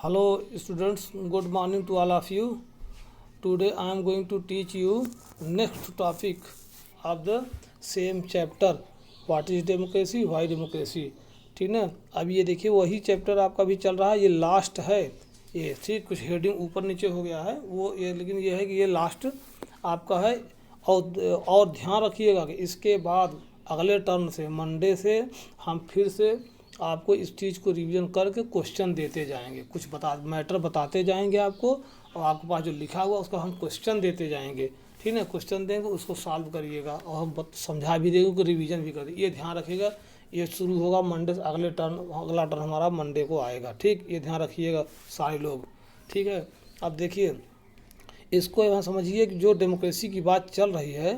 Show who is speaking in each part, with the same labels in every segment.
Speaker 1: Hello students, good morning to all of you. Today I am going to teach you next topic of the same chapter. What is democracy? Why democracy? ठीक ना। अब ये देखिए वही chapter आपका भी चल रहा है, ये लास्ट है। ये ठीक कुछ हेडिंग ऊपर नीचे हो गया है वो ये, लेकिन ये है कि ये लास्ट आपका है। और ध्यान रखिएगा कि इसके बाद अगले टर्म से मंडे से हम फिर से आपको इस चीज़ को रिवीजन करके क्वेश्चन देते जाएंगे, कुछ मैटर बताते जाएंगे आपको, और आपके पास जो लिखा हुआ उसका हम क्वेश्चन देते जाएंगे। ठीक है, क्वेश्चन देंगे उसको सॉल्व करिएगा और हम समझा भी देंगे कि रिवीजन भी कर देंगे। ये ध्यान रखिएगा, ये शुरू होगा मंडे से, अगला टर्न हमारा मंडे को आएगा। ठीक, ये ध्यान रखिएगा सारे लोग। ठीक है, अब देखिए इसको यहाँ समझिए कि जो डेमोक्रेसी की बात चल रही है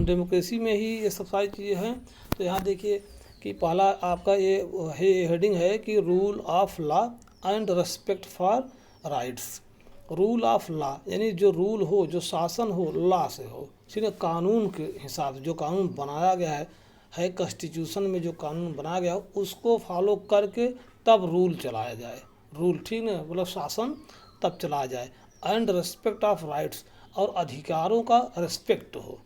Speaker 1: डेमोक्रेसी में ही ये सब सारी चीज़ें हैं। तो यहाँ देखिए कि पहला आपका ये हेडिंग है कि rule of law and respect for rights. Rule of law यानी जो रूल हो, जो शासन हो, लॉ से हो, ठीक है, कानून के हिसाब से जो कानून बनाया गया है कॉन्स्टिट्यूशन में जो कानून बनाया गया हो उसको फॉलो करके तब रूल चलाया जाए। रूल, ठीक है, मतलब शासन तब चलाया जाए। एंड रेस्पेक्ट ऑफ राइट्स, और अधिकारों का रेस्पेक्ट हो।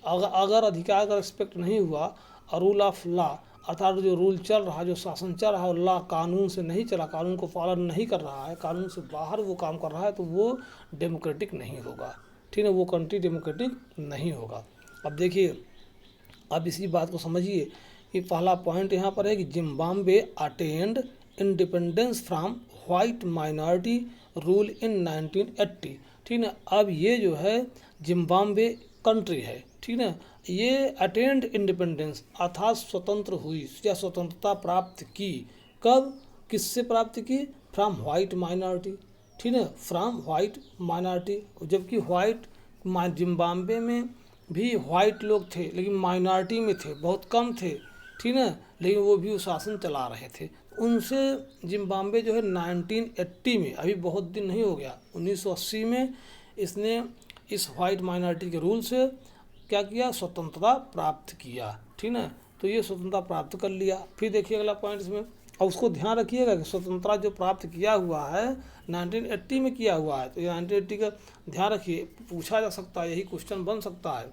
Speaker 1: अगर अधिकार का रेस्पेक्ट नहीं हुआ और रूल ऑफ लॉ अर्थात जो रूल चल रहा है, जो शासन चल रहा है, और लॉ कानून से नहीं चला, कानून को पालन नहीं कर रहा है, कानून से बाहर वो काम कर रहा है, तो वो डेमोक्रेटिक नहीं होगा। ठीक है, वो कंट्री डेमोक्रेटिक नहीं होगा। अब देखिए, अब इसी बात को समझिए कि पहला पॉइंट यहाँ पर है कि Zimbabwe attend independence from white minority rule in 1980। ठीक है, अब ये जो है जिम्बाब्वे कंट्री है, ठीक है, ये अटेंड इंडिपेंडेंस अर्थात स्वतंत्र हुई या स्वतंत्रता प्राप्त की। कब, किससे प्राप्त की? From white minority. ठीक है, फ्रॉम वाइट माइनॉरिटी, जबकि वाइट जिम्बाब्वे में भी वाइट लोग थे लेकिन माइनॉरिटी में थे, बहुत कम थे। ठीक है, लेकिन वो भी शासन चला रहे थे। उनसे जिम्बाब्वे जो है 1980 में, अभी बहुत दिन नहीं हो गया, 1980 में इसने इस वाइट माइनॉरिटी के रूल से क्या किया? स्वतंत्रता प्राप्त किया। ठीक है, तो ये स्वतंत्रता प्राप्त कर लिया। फिर देखिए अगला पॉइंट इसमें, और उसको ध्यान रखिएगा कि स्वतंत्रता जो प्राप्त किया हुआ है 1980 में किया हुआ है, तो ये 1980 का ध्यान रखिए, पूछा जा सकता है, यही क्वेश्चन बन सकता है।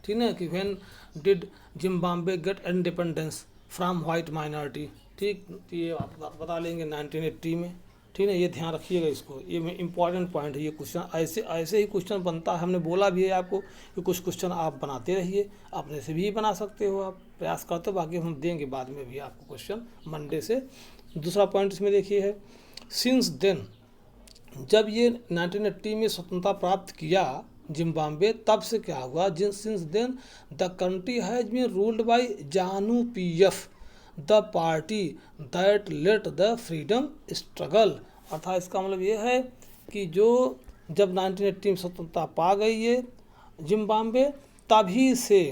Speaker 1: ठीक है, कि when did Zimbabwe get independence from white minority. ठीक, तो ये आप बता लेंगे 1980 में। ठीक है, ये ध्यान रखिएगा इसको, ये इंपॉर्टेंट पॉइंट है। ये क्वेश्चन ऐसे ही क्वेश्चन बनता है। हमने बोला भी है आपको कि कुछ क्वेश्चन आप बनाते रहिए, अपने से भी बना सकते हो, आप प्रयास करते हो, बाकी हम देंगे बाद में भी आपको क्वेश्चन मंडे से। दूसरा पॉइंट इसमें देखिए है, सिंस देन, जब ये 1980 में स्वतंत्रता प्राप्त किया जिम्बाब्वे, तब से क्या हुआ? Since then the country has been ruled by ZANU PF, the party that led the freedom struggle. अर्थात इसका मतलब ये है कि जो जब 1980 में स्वतंत्रता पा गई ये जिम्बाब्वे, तभी से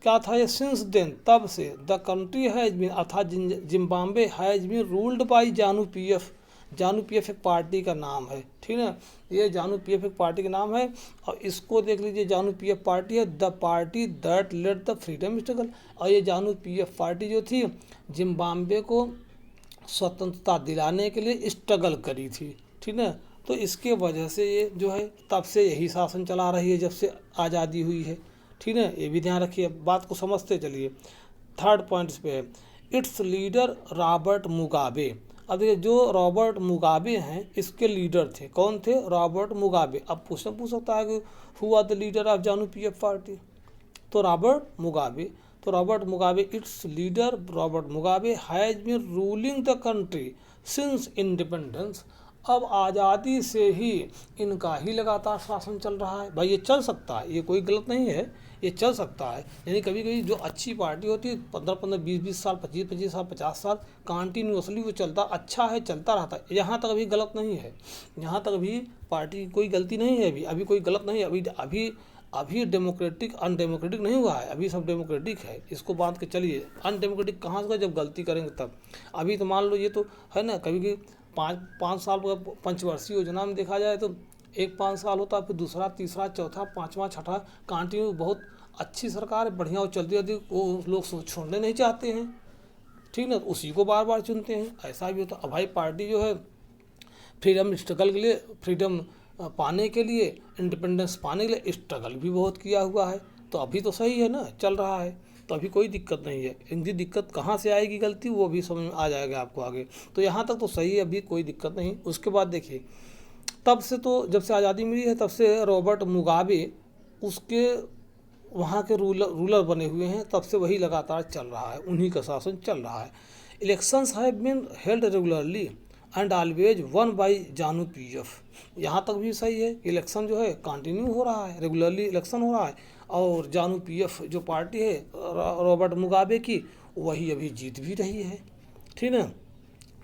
Speaker 1: क्या था ये? सिंस देन, तब से, द कंट्री हैज बीन अर्थात Zimbabwe has been ruled by ZANU PF. ZANU PF एक पार्टी का नाम है। ठीक है, ये जानू पीएफ एक पार्टी का नाम है, और इसको देख लीजिए, जानू पीएफ पार्टी है the party that led the freedom struggle. और ये जानू पीएफ पार्टी जो थी जिम्बाब्वे को स्वतंत्रता दिलाने के लिए स्ट्रगल करी थी। ठीक है, तो इसके वजह से ये जो है तब से यही शासन चला रही है जब से आज़ादी हुई है। ठीक है, ये भी ध्यान रखिए, बात को समझते चलिए। थर्ड पॉइंट इस पे है, इट्स लीडर रॉबर्ट मुगाबे। अब देखिए, जो रॉबर्ट मुगाबे हैं इसके लीडर थे, कौन थे? Robert Mugabe. अब पूछ सकता है कि who are the leader of ZANU PF party, तो रॉबर्ट मुगाबे। तो Robert Mugabe, its leader Robert Mugabe has been ruling the country since independence. अब आज़ादी से ही इनका ही लगातार शासन चल रहा है। भाई ये चल सकता है, ये कोई गलत नहीं है, ये चल सकता है। यानी कभी कभी जो अच्छी पार्टी होती है 15-15, 20-20 साल, 25-25 साल, 50 साल कंटिन्यूसली वो चलता अच्छा है, चलता रहता है। यहाँ तक अभी गलत नहीं है, यहाँ तक अभी पार्टी की कोई गलती नहीं है, अभी कोई गलत नहीं है। अभी डेमोक्रेटिक अनडेमोक्रेटिक नहीं हुआ है, अभी सब डेमोक्रेटिक है। इसको बांध के चलिए, अनडेमोक्रेटिक कहाँ से? जब गलती करेंगे तब। अभी तो मान लो ये तो है ना, कभी 5 साल का पंचवर्षीय योजना में देखा जाए तो एक 5 साल होता है, फिर दूसरा, तीसरा, चौथा, पाँचवा, छठा कंटिन्यू। बहुत अच्छी सरकार है, बढ़िया, वो चलती रहती, वो लोग छोड़ने नहीं चाहते हैं। ठीक ना, उसी को बार बार चुनते हैं, ऐसा भी होता है। अब भाई पार्टी जो है फ्रीडम स्ट्रगल के लिए, फ्रीडम पाने के लिए, इंडिपेंडेंस पाने के लिए स्ट्रगल भी बहुत किया हुआ है। तो अभी तो सही है ना, चल रहा है, तो अभी कोई दिक्कत नहीं है। इनकी दिक्कत कहाँ से आएगी गलती, वो भी समझ में आ जाएगा आपको आगे। तो यहाँ तक तो सही है, अभी कोई दिक्कत नहीं। उसके बाद देखिए, तब से तो जब से आज़ादी मिली है तब से रॉबर्ट मुगाबे उसके वहाँ के रूलर बने हुए हैं, तब से वही लगातार चल रहा है, उन्हीं का शासन चल रहा है। Elections have been held regularly and always won by ZANU PF. यहाँ तक भी सही है, इलेक्शन जो है कंटिन्यू हो रहा है, रेगुलरली इलेक्शन हो रहा है, और जानू पीएफ जो पार्टी है रॉबर्ट मुगाबे की, वही अभी जीत भी रही है, ठीक है।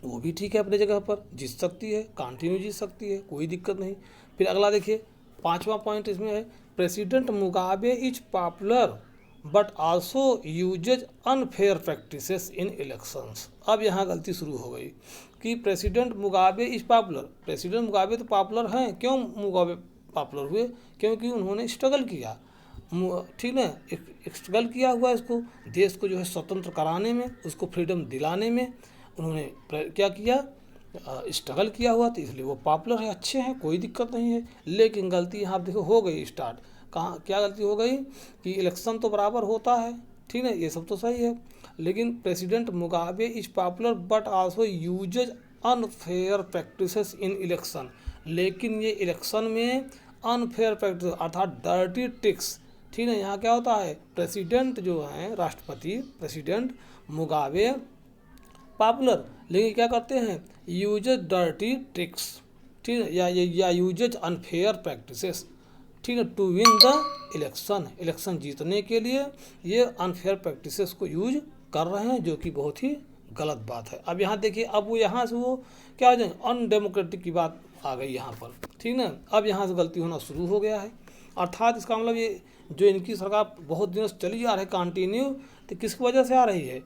Speaker 1: वो भी ठीक है, अपने जगह पर जीत सकती है, कंटिन्यू जीत सकती है, कोई दिक्कत नहीं। फिर अगला देखिए, 5वां पॉइंट इसमें है, president Mugabe is popular but also uses unfair practices in elections. अब यहाँ गलती शुरू हो गई कि president Mugabe is popular. President Mugabe तो पॉपुलर हैं, क्यों मुगाबे पॉपुलर हुए? क्योंकि उन्होंने स्ट्रगल किया, ठीक है, स्ट्रगल किया हुआ इसको, देश को जो है स्वतंत्र कराने में, उसको फ्रीडम दिलाने में उन्होंने क्या किया, स्ट्रगल किया हुआ, तो इसलिए वो पॉपुलर है, अच्छे हैं, कोई दिक्कत नहीं है। लेकिन गलती यहाँ देखो हो गई स्टार्ट, कहाँ क्या गलती हो गई कि इलेक्शन तो बराबर होता है, ठीक है, ये सब तो सही है, लेकिन president Mugabe is popular but also uses unfair practices in election. लेकिन ये इलेक्शन में अनफेयर प्रैक्टिस अर्थात डर्टी ट्रिक्स, ठीक है। यहाँ क्या होता है, प्रेसिडेंट जो हैं राष्ट्रपति प्रेसिडेंट मुगाबे पॉपुलर, लेकिन क्या करते हैं, यूजेज डर्टी ट्रिक्स, ठीक है, या यूजेज अनफेयर प्रैक्टिसेस, ठीक है, to win the election. Election जीतने के लिए ये अनफेयर प्रैक्टिसेस को यूज कर रहे हैं, जो कि बहुत ही गलत बात है। अब यहाँ देखिए, अब वो यहाँ से वो क्या हो जाए, अनडेमोक्रेटिक की बात आ गई यहाँ पर, ठीक ना। अब यहाँ से गलती होना शुरू हो गया है, अर्थात इसका मतलब ये जो इनकी सरकार बहुत दिनों से चली आ रही है कंटिन्यू, तो किसकी वजह से आ रही है,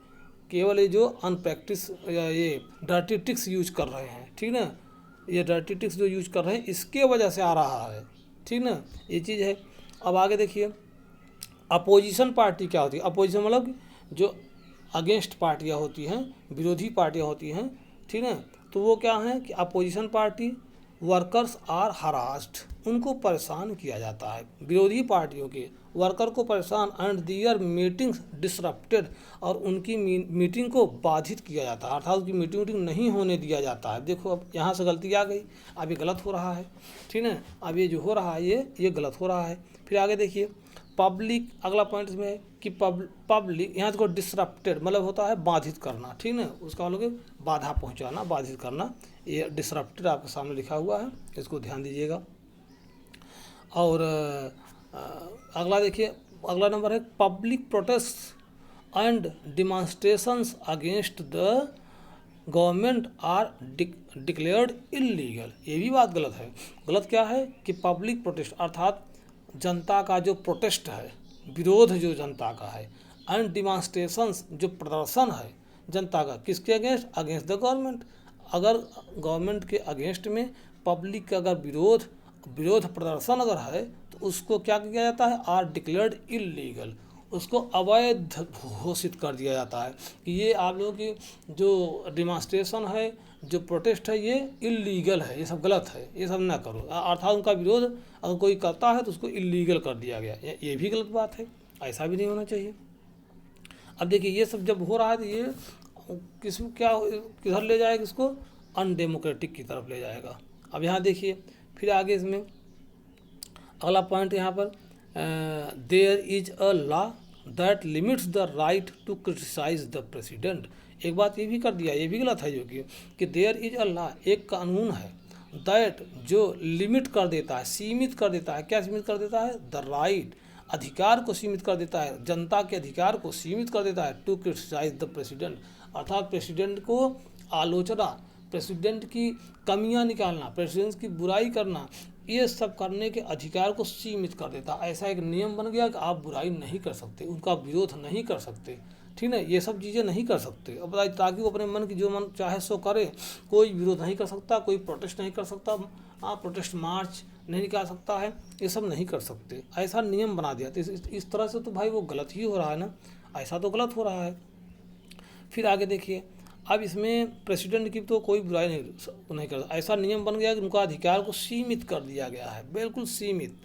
Speaker 1: केवल ये जो अनप्रैक्टिस या ये डर्टी ट्रिक्स यूज कर रहे हैं, ठीक ना, ये डर्टी ट्रिक्स जो यूज कर रहे हैं इसके वजह से आ रहा है, ठीक ना, ये चीज़ है। अब आगे देखिए, अपोजिशन पार्टी क्या होती है, अपोजिशन मतलब जो अगेंस्ट पार्टियाँ होती हैं, विरोधी पार्टियाँ होती हैं, ठीक है, तो वो क्या है कि opposition party workers are harassed, उनको परेशान किया जाता है, विरोधी पार्टियों के वर्कर को परेशान, एंड दियर मीटिंग्स डिसरप्टेड, और उनकी मीटिंग को बाधित किया जाता है, अर्थात उनकी मीटिंग नहीं होने दिया जाता है। देखो अब यहाँ से गलती आ गई, अब ये गलत हो रहा है, ठीक है, अब ये जो हो रहा है ये गलत हो रहा है। फिर आगे देखिए, पब्लिक, अगला पॉइंट इसमें है कि पब्लिक यहाँ देखो डिसरप्टेड मतलब होता है बाधित करना, ठीक है, उसका मतलब बाधा पहुँचाना, बाधित करना, ये डिसरप्टेड आपके सामने लिखा हुआ है, इसको ध्यान दीजिएगा। और अगला देखिए, अगला नंबर है public protest and demonstrations against the government are declared illegal. ये भी बात गलत है। गलत क्या है कि पब्लिक प्रोटेस्ट अर्थात जनता का जो प्रोटेस्ट है, विरोध जो जनता का है, एंड डिमॉन्स्ट्रेशंस जो प्रदर्शन है जनता का, किसके अगेंस्ट, अगेंस्ट द गवर्नमेंट। अगर गवर्नमेंट के अगेंस्ट में पब्लिक का अगर विरोध प्रदर्शन अगर है तो उसको क्या किया जाता है, आर डिक्लेयर्ड इलीगल, उसको अवैध घोषित कर दिया जाता है कि ये आप लोगों की जो डिमॉन्स्ट्रेशन है, जो प्रोटेस्ट है, ये इलीगल है, ये सब गलत है, ये सब ना करो, अर्थात उनका विरोध अगर कोई करता है तो उसको इलीगल कर दिया गया, ये भी गलत बात है, ऐसा भी नहीं होना चाहिए। अब देखिए, ये सब जब हो रहा है तो ये किधर ले जाएगा, इसको अनडेमोक्रेटिक की तरफ ले जाएगा। अब यहाँ देखिए, फिर आगे इसमें अगला पॉइंट यहाँ पर, there is a law that limits the right to criticise the president. एक बात ये भी कर दिया, ये भी गलत है, जो कि देयर इज अ लॉ, एक कानून है, दैट जो लिमिट कर देता है, सीमित कर देता है, क्या सीमित कर देता है, द राइट, अधिकार को सीमित कर देता है, जनता के अधिकार को सीमित कर देता है, टू क्रिटिसाइज द प्रेसिडेंट, अर्थात प्रेसिडेंट को आलोचना, प्रेसिडेंट की कमियां निकालना, प्रेसिडेंट की बुराई करना, ये सब करने के अधिकार को सीमित कर देता। ऐसा एक नियम बन गया कि आप बुराई नहीं कर सकते, उनका विरोध नहीं कर सकते, ठीक है, ये सब चीज़ें नहीं कर सकते। अब ताकि वो अपने मन की जो मन चाहे सो करे, कोई विरोध नहीं कर सकता, कोई प्रोटेस्ट नहीं कर सकता, प्रोटेस्ट मार्च नहीं निकाल सकता है, ये सब नहीं कर सकते, ऐसा नियम बना दिया। तो इस तरह से तो भाई वो गलत ही हो रहा है ना, ऐसा तो गलत हो रहा है। फिर आगे देखिए, अब इसमें प्रेसिडेंट की तो कोई बुराई नहीं करता, ऐसा नियम बन गया कि उनका अधिकार को सीमित कर दिया गया है, बिल्कुल सीमित,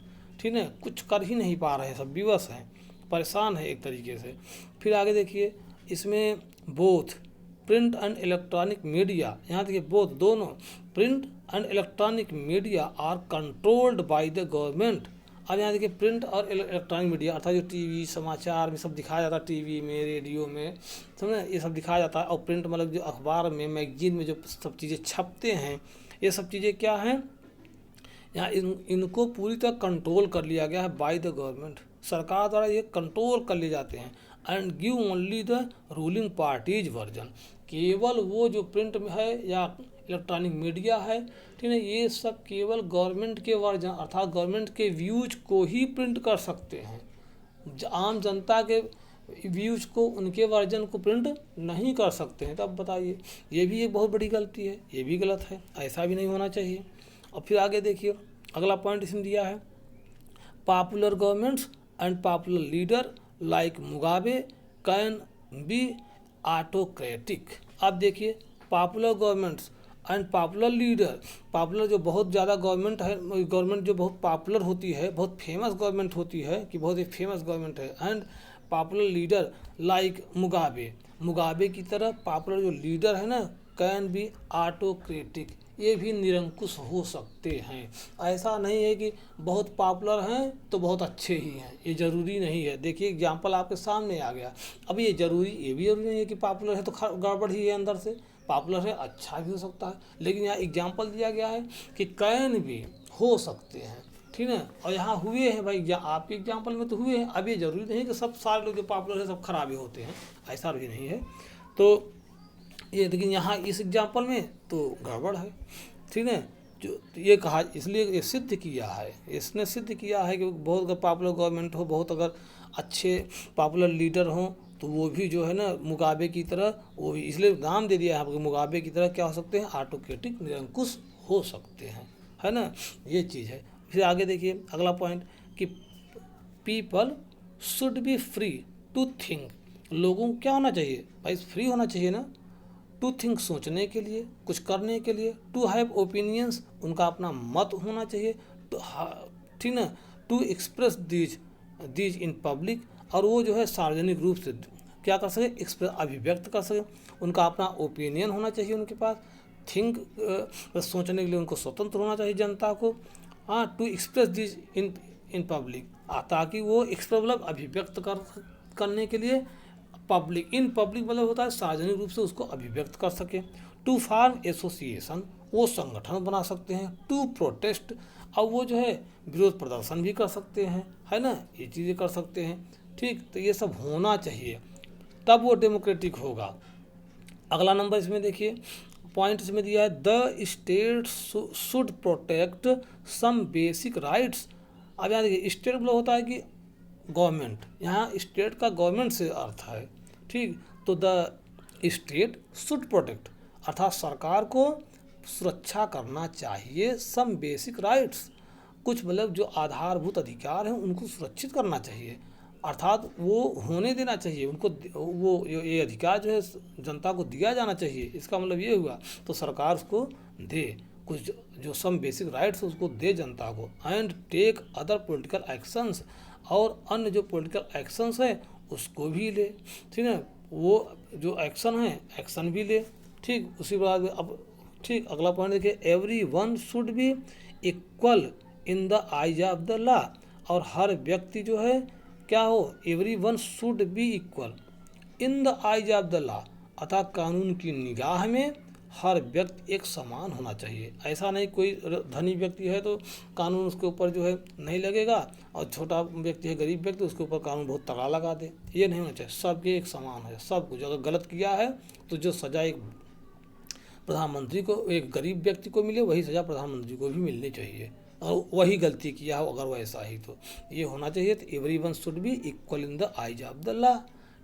Speaker 1: ठीक है, कुछ कर ही नहीं पा रहे, सब विवश हैं, परेशान है एक तरीके से। फिर आगे देखिए इसमें both print and electronic media, यहाँ देखिए बोथ दोनों print and electronic media are controlled by the government. अब यहाँ देखिए प्रिंट और इलेक्ट्रॉनिक मीडिया अर्थात जो टीवी समाचार में सब दिखाया जाता है, टीवी में रेडियो में समझे, ये सब दिखाया जाता है, और प्रिंट मतलब जो अखबार में मैगजीन में जो सब चीज़ें छपते हैं, ये सब चीज़ें क्या हैं, यहाँ इनको पूरी तरह कंट्रोल कर लिया गया है बाय द गवर्नमेंट, सरकार द्वारा ये कंट्रोल कर लिए जाते हैं। And give only the ruling parties version, केवल वो जो प्रिंट में है या इलेक्ट्रॉनिक मीडिया है, ठीक है, ये सब केवल गवर्नमेंट के वर्जन अर्थात गवर्नमेंट के व्यूज को ही प्रिंट कर सकते हैं, आम जनता के व्यूज को, उनके वर्जन को प्रिंट नहीं कर सकते हैं। तब बताइए, ये भी एक बहुत बड़ी गलती है, ये भी गलत है, ऐसा भी नहीं होना चाहिए। और फिर आगे देखिए अगला पॉइंट इसमें दिया है, popular governments and popular leader like Mugabe can be autocratic. अब देखिए popular governments and popular leader, popular जो बहुत ज़्यादा गवर्नमेंट है, गवर्नमेंट जो बहुत पॉपुलर होती है, बहुत फेमस गवर्नमेंट होती है कि बहुत ही फेमस गवर्नमेंट है, and popular leader like Mugabe, Mugabe की तरह पॉपुलर जो लीडर है ना, कैन बी ऑटोक्रेटिक, ये भी निरंकुश हो सकते हैं। ऐसा नहीं है कि बहुत पॉपुलर हैं तो बहुत अच्छे ही हैं, ये ज़रूरी नहीं है। देखिए एग्जाम्पल आपके सामने आ गया। अब ये भी ज़रूरी नहीं है कि पॉपुलर है तो गड़बड़ ही है, अंदर से पॉपुलर है अच्छा भी हो सकता है, लेकिन यहाँ एग्जाम्पल दिया गया है कि कैन भी हो सकते हैं, ठीक है, और यहाँ हुए हैं भाई, आपके एग्जाम्पल में तो हुए हैं। अब ये ज़रूरी नहीं कि सब सारे लोग जो पॉपुलर है सब खराब ही होते हैं, ऐसा भी नहीं है। तो ये लेकिन यहाँ इस एग्जाम्पल में तो गड़बड़ है, ठीक है, जो ये कहा इसलिए ये सिद्ध किया है, इसने सिद्ध किया है कि बहुत अगर पॉपुलर गवर्नमेंट हो, बहुत अगर अच्छे पॉपुलर लीडर हों तो वो भी जो है ना मुगाबे की तरह, वो भी इसलिए नाम दे दिया है आपको, मुगाबे की तरह क्या हो सकते हैं, ऑटोक्रेटिक, निरंकुश हो सकते हैं, है ना, ये चीज़ है। फिर आगे देखिए अगला पॉइंट कि people should be free to think, लोगों को क्या होना चाहिए भाई, फ्री होना चाहिए ना, टू थिंक सोचने के लिए, कुछ करने के लिए, टू हैव ओपिनियंस, उनका अपना मत होना चाहिए, तो ठीक ना, to express these in public, और वो जो है सार्वजनिक रूप से क्या कर सके, एक्सप्रेस अभिव्यक्त कर सके, उनका अपना ओपिनियन होना चाहिए उनके पास, थिंक सोचने के लिए उनको स्वतंत्र होना चाहिए जनता को, हाँ, to express these in public, ताकि वो एक्सप्रेस मतलब अभिव्यक्त करने के लिए, पब्लिक इन पब्लिक मतलब होता है सार्वजनिक रूप से उसको अभिव्यक्त कर सके, टू फॉर्म एसोसिएशन, वो संगठन बना सकते हैं, टू प्रोटेस्ट, अब वो जो है विरोध प्रदर्शन भी कर सकते हैं, है ना, ये चीज़ें कर सकते हैं, ठीक, तो ये सब होना चाहिए तब वो डेमोक्रेटिक होगा। अगला नंबर इसमें देखिए पॉइंट इसमें दिया है, the state should protect some basic rights. अब यहाँ देखिए स्टेट मतलब होता है कि गवर्नमेंट, यहाँ स्टेट का गवर्नमेंट से अर्थ है, ठीक, तो द स्टेट शुड प्रोटेक्ट अर्थात सरकार को सुरक्षा करना चाहिए सम बेसिक राइट्स, कुछ मतलब जो आधारभूत अधिकार हैं उनको सुरक्षित करना चाहिए, अर्थात वो होने देना चाहिए उनको, वो ये अधिकार जो है जनता को दिया जाना चाहिए, इसका मतलब ये हुआ, तो सरकार उसको दे, कुछ जो सम बेसिक राइट्स उसको दे जनता को, and take other political actions, और अन्य जो पॉलिटिकल एक्शंस है उसको भी ले, ठीक है, वो जो एक्शन है एक्शन भी ले, ठीक, उसी बाद अब ठीक अगला पॉइंट देखिए, every one should be equal in the eyes of the law, और हर व्यक्ति जो है क्या हो, every one should be equal in the eyes of the law, अर्थात कानून की निगाह में हर व्यक्ति एक समान होना चाहिए, ऐसा नहीं कोई धनी व्यक्ति है तो कानून उसके ऊपर जो है नहीं लगेगा, और छोटा व्यक्ति है गरीब व्यक्ति उसके ऊपर कानून बहुत तगड़ा लगा दे, ये नहीं होना चाहिए, सबके एक समान है, सब कुछ, अगर गलत किया है तो जो सज़ा एक प्रधानमंत्री को एक गरीब व्यक्ति को मिले वही सज़ा प्रधानमंत्री को भी मिलनी चाहिए, और वही गलती किया हो अगर वो ऐसा ही तो ये होना चाहिए, तो every one should be equal in the eyes of the law,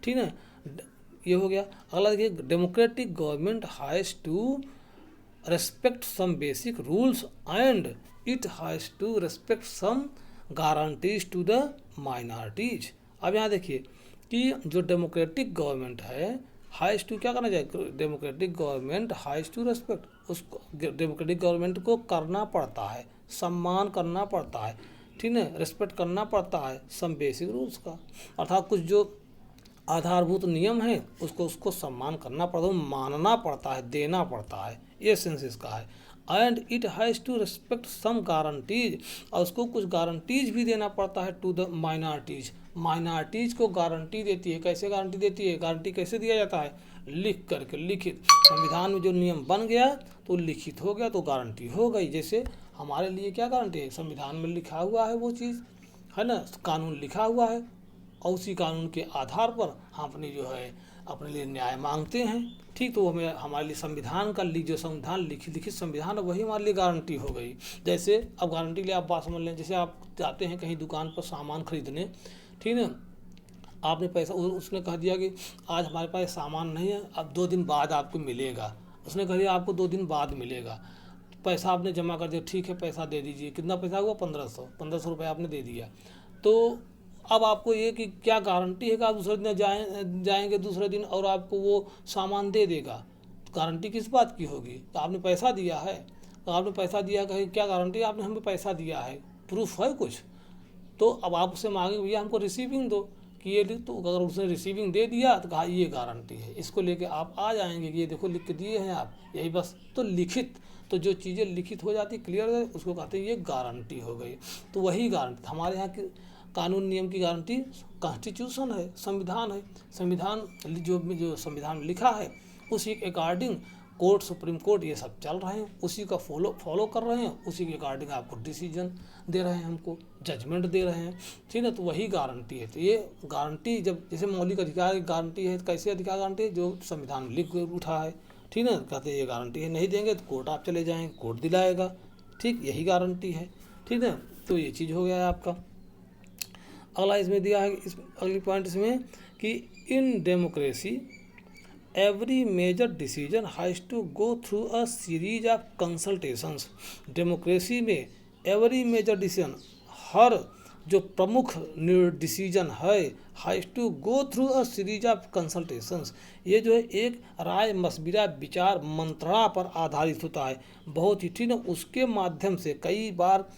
Speaker 1: ठीक है, ये हो गया। अगला देखिए, democratic government has to respect some basic rules and it has to respect some guarantees to the minorities. अब यहाँ देखिए कि जो डेमोक्रेटिक गवर्नमेंट है हाइज टू क्या करना चाहिए, democratic government has to respect, उसको डेमोक्रेटिक गवर्नमेंट को करना पड़ता है, सम्मान करना पड़ता है, ठीक है, रेस्पेक्ट करना पड़ता है सम बेसिक रूल्स का, अर्थात कुछ जो आधारभूत नियम है उसको सम्मान करना पड़ता है, मानना पड़ता है, देना पड़ता है, ये सेंस इसका है। And it has to respect some guarantees, और उसको कुछ गारंटीज भी देना पड़ता है टू द माइनॉरिटीज, माइनॉरिटीज को गारंटी देती है। कैसे गारंटी देती है, गारंटी कैसे दिया जाता है, लिख करके, लिखित संविधान में जो नियम बन गया तो लिखित हो गया तो गारंटी हो गई। जैसे हमारे लिए क्या गारंटी है, संविधान में लिखा हुआ है वो चीज़, है ना, कानून लिखा हुआ है और उसी कानून के आधार पर हम अपनी जो है अपने लिए न्याय मांगते हैं, ठीक। तो हमें हमारे लिए संविधान का जो संविधान लिखित संविधान है वही हमारे लिए गारंटी हो गई। जैसे अब गारंटी लिए आप बात समझ लें, जैसे आप जाते हैं कहीं दुकान पर सामान खरीदने, ठीक है, आपने पैसा, उसने कह दिया कि आज हमारे पास सामान नहीं है, अब 2 दिन बाद आपको मिलेगा, उसने कह दिया आपको 2 दिन बाद मिलेगा, पैसा आपने जमा कर दिया, ठीक है पैसा दे दीजिए, कितना पैसा हुआ, 1500 रुपये आपने दे दिया। तो अब आपको ये कि क्या गारंटी है कि आप दूसरे दिन जाएंगे दूसरे दिन और आपको वो सामान दे देगा, गारंटी किस बात की होगी, तो आपने पैसा दिया है, तो आपने पैसा दिया, कहीं क्या गारंटी है, आपने हमें पैसा दिया है, प्रूफ है कुछ, तो अब आप उससे मांगे भैया हमको रिसीविंग दो कि ये, तो अगर उसने रिसीविंग दे दिया तो कहा ये गारंटी है, इसको लेके आप आ जाएंगे कि ये देखो लिख के दिए हैं आप, यही बस। तो लिखित, तो जो चीज़ें लिखित हो जाती क्लियर है उसको कहते हैं ये गारंटी हो गई। तो वही गारंटी हमारे यहाँ की कानून नियम की गारंटी कॉन्स्टिट्यूशन है, संविधान है, संविधान जो संविधान में लिखा है उसी के अकॉर्डिंग कोर्ट, सुप्रीम कोर्ट ये सब चल रहे हैं, उसी का फॉलो कर रहे हैं, उसी के अकॉर्डिंग आपको डिसीजन दे रहे हैं, हमको जजमेंट दे रहे हैं, ठीक है। तो वही गारंटी है। तो ये गारंटी जब जैसे मौलिक अधिकार की गारंटी है, कैसे अधिकार गारंटी है, जो संविधान में लिख उठा है, ठीक है, कहते हैं ये गारंटी है, नहीं देंगे तो कोर्ट आप चले जाएंगे, कोर्ट दिलाएगा, ठीक, यही गारंटी है, ठीक है। तो ये चीज़ हो गया है आपका। अगला इसमें दिया है, इस अगली पॉइंट इसमें कि in democracy every major decision has to go through a series of consultations. Democracy में एवरी मेजर डिसीजन, हर जो प्रमुख डिसीजन है, has to go through a series of consultations, ये जो है एक राय मशविरा विचार मंत्रणा पर आधारित होता है, बहुत ही, ठीक है, उसके माध्यम से कई बार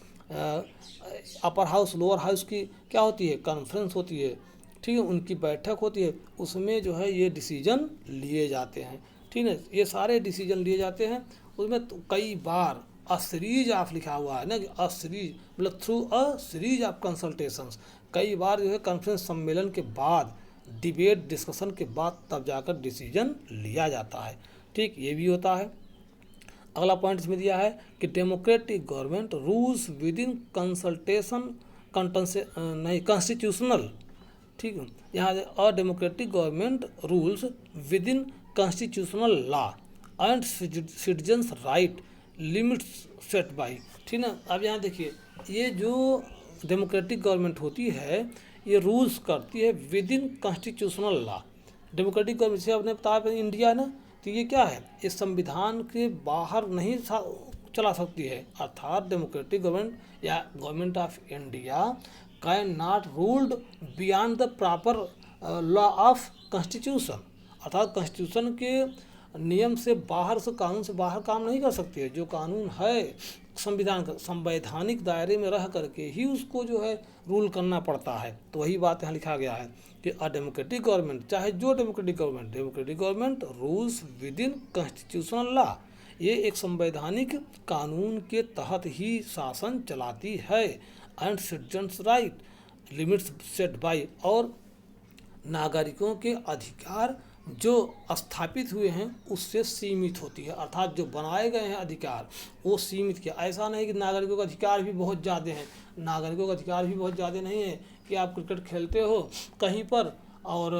Speaker 1: अपर हाउस लोअर हाउस की क्या होती है, कॉन्फ्रेंस होती है, ठीक है, उनकी बैठक होती है, उसमें जो है ये डिसीजन लिए जाते हैं, ठीक है, ये सारे डिसीजन लिए जाते हैं। उसमें तो कई बार अ सीरीज ऑफ लिखा हुआ है ना, कि अ सीरीज मतलब through a series of consultations, कई बार जो है कॉन्फ्रेंस सम्मेलन के बाद, डिबेट डिस्कशन के बाद तब जाकर डिसीजन लिया जाता है, ठीक, ये भी होता है। अगला पॉइंट इसमें दिया है कि democratic government rules with in consultation नहीं कॉन्स्टिट्यूशनल, ठीक है, यहाँ a democratic government rules with in constitutional law and citizens right limits set by, ठीक ना। अब यहाँ देखिए, ये जो डेमोक्रेटिक गवर्नमेंट होती है ये रूल्स करती है with in constitutional law. Democratic government से आपने बताया इंडिया है ना, तो ये क्या है, इस संविधान के बाहर नहीं चला सकती है, अर्थात डेमोक्रेटिक गवर्नमेंट या government of India can not ruled beyond the proper law of constitution, अर्थात कॉन्स्टिट्यूशन के नियम से बाहर, से कानून से बाहर काम नहीं कर सकती है। जो कानून है संविधान का, संवैधानिक दायरे में रह करके ही उसको जो है रूल करना पड़ता है। तो वही बात यहाँ लिखा गया है कि अ डेमोक्रेटिक गवर्नमेंट, चाहे जो democratic government rules with in constitutional law, ये एक संवैधानिक कानून के तहत ही शासन चलाती है। And citizens right limits set by, और नागरिकों के अधिकार जो स्थापित हुए हैं उससे सीमित होती है, अर्थात जो बनाए गए हैं अधिकार वो सीमित किया। ऐसा नहीं कि नागरिकों का अधिकार भी बहुत ज़्यादा है, नागरिकों का अधिकार भी बहुत ज़्यादा नहीं है कि आप क्रिकेट खेलते हो कहीं पर और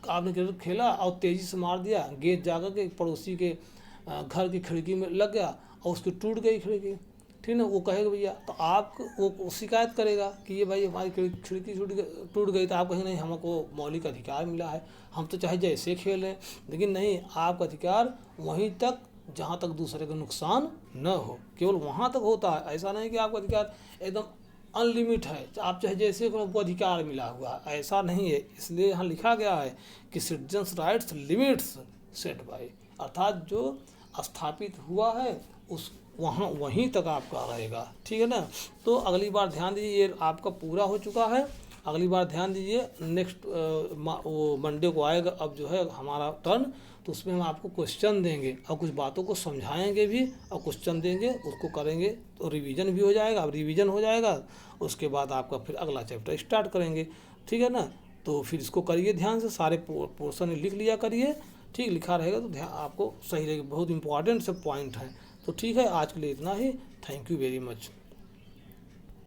Speaker 1: आपने क्रिकेट खेला और तेज़ी से मार दिया, गेंद जाकर के पड़ोसी के घर की खिड़की में लग गया और उसकी टूट गई खिड़की, ठीक है, वो कहेगा भैया, तो आप वो शिकायत करेगा कि ये भाई हमारी खिड़की टूट गई, तो आप कहेंगे नहीं हमको मौलिक अधिकार मिला है, हम तो चाहे जैसे खेलें, लेकिन नहीं, आपका अधिकार वहीं तक जहाँ तक दूसरे का नुकसान न हो, केवल वहाँ तक होता है। ऐसा नहीं कि आपका अधिकार एकदम अनलिमिट है, आप चाहे जैसे को अधिकार मिला हुआ है, ऐसा नहीं है। इसलिए यहाँ लिखा गया है कि citizens rights limits set by, अर्थात जो स्थापित हुआ है उस वहाँ वहीं तक आपका रहेगा, ठीक है ना। तो अगली बार ध्यान दीजिए, ये आपका पूरा हो चुका है। अगली बार ध्यान दीजिए, नेक्स्ट वो मंडे को आएगा अब जो है हमारा टर्न, तो उसमें हम आपको क्वेश्चन देंगे और कुछ बातों को समझाएंगे भी और क्वेश्चन देंगे, उसको करेंगे तो रिवीजन भी हो जाएगा। अब रिवीजन हो जाएगा उसके बाद आपका फिर अगला चैप्टर स्टार्ट करेंगे, ठीक है ना। तो फिर इसको करिए ध्यान से, सारे पोर्शन लिख लिया करिए, ठीक, लिखा रहेगा तो ध्यान आपको सही रहेगा। बहुत इंपॉर्टेंट सब पॉइंट हैं। तो ठीक है, आज के लिए इतना ही। Thank you very much.